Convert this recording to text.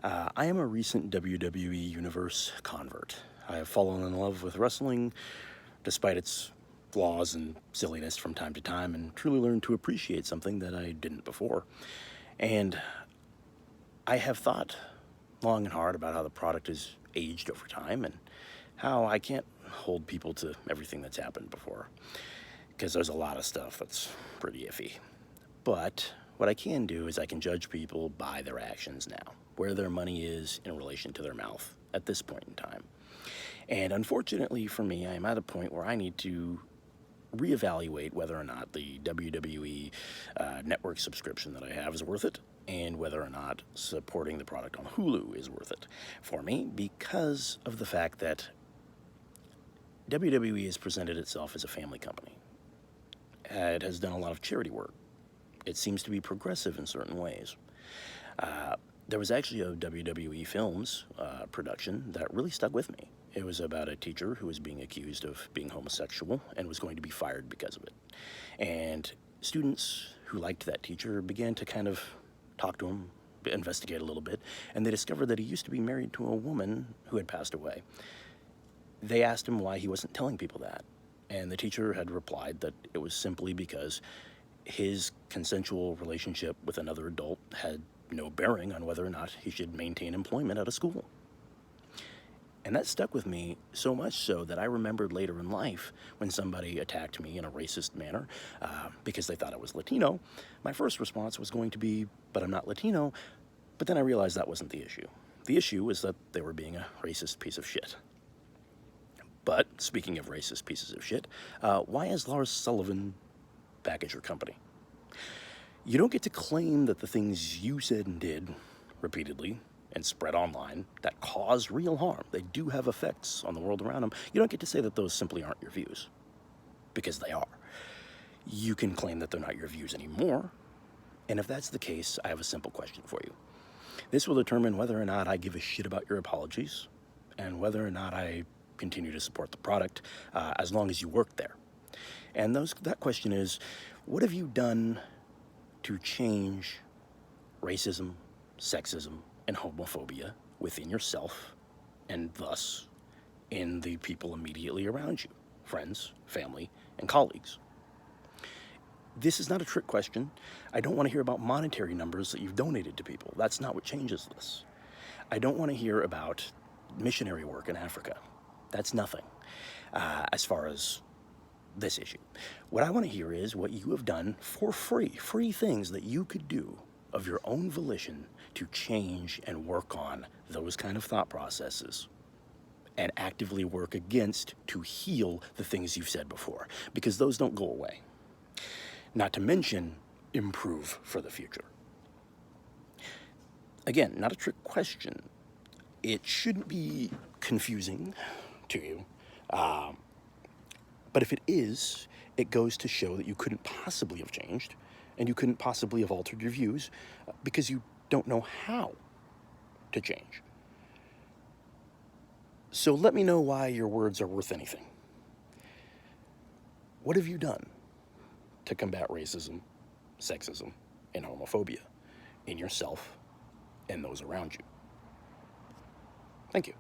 I am a recent WWE Universe convert. I have fallen in love with wrestling despite its flaws and silliness from time to time, and truly learned to appreciate something that I didn't before. And I have thought long and hard about how the product has aged over time and how I can't hold people to everything that's happened before, because there's a lot of stuff that's pretty iffy. But what I can do is I can judge people by their actions now, where their money is in relation to their mouth at this point in time. And unfortunately for me, I am at a point where I need to reevaluate whether or not the WWE network subscription that I have is worth it, and whether or not supporting the product on Hulu is worth it for me, because of the fact that WWE has presented itself as a family company. It has done a lot of charity work. It seems to be progressive in certain ways. There was actually a WWE Films production that really stuck with me. It was about a teacher who was being accused of being homosexual and was going to be fired because of it. And students who liked that teacher began to kind of talk to him, investigate a little bit, and they discovered that he used to be married to a woman who had passed away. They asked him why he wasn't telling people that, and the teacher had replied that it was simply because his consensual relationship with another adult had no bearing on whether or not he should maintain employment at a school. And that stuck with me so much so that I remembered later in life when somebody attacked me in a racist manner because they thought I was Latino. My first response was going to be, but I'm not Latino. But then I realized that wasn't the issue. The issue was that they were being a racist piece of shit. But speaking of racist pieces of shit, why is Lars Sullivan back at your company? You don't get to claim that the things you said and did repeatedly and spread online that cause real harm, they do have effects on the world around them. You don't get to say that those simply aren't your views, because they are. You can claim that they're not your views anymore, and if that's the case, I have a simple question for you. This will determine whether or not I give a shit about your apologies and whether or not I continue to support the product as long as you work there. And that question is, what have you done to change racism, sexism, and homophobia within yourself, and thus in the people immediately around you, friends, family, and colleagues? This is not a trick question. I don't want to hear about monetary numbers that you've donated to people. That's not what changes this. I don't want to hear about missionary work in Africa. That's nothing as far as this issue. What I want to hear is what you have done for free things that you could do of your own volition to change and work on those kind of thought processes and actively work against to heal the things you've said before, because those don't go away. Not to mention improve for the future. Again, not a trick question. It shouldn't be confusing to you. But if it is, it goes to show that you couldn't possibly have changed and you couldn't possibly have altered your views because you don't know how to change. So let me know why your words are worth anything. What have you done to combat racism, sexism, and homophobia in yourself and those around you? Thank you.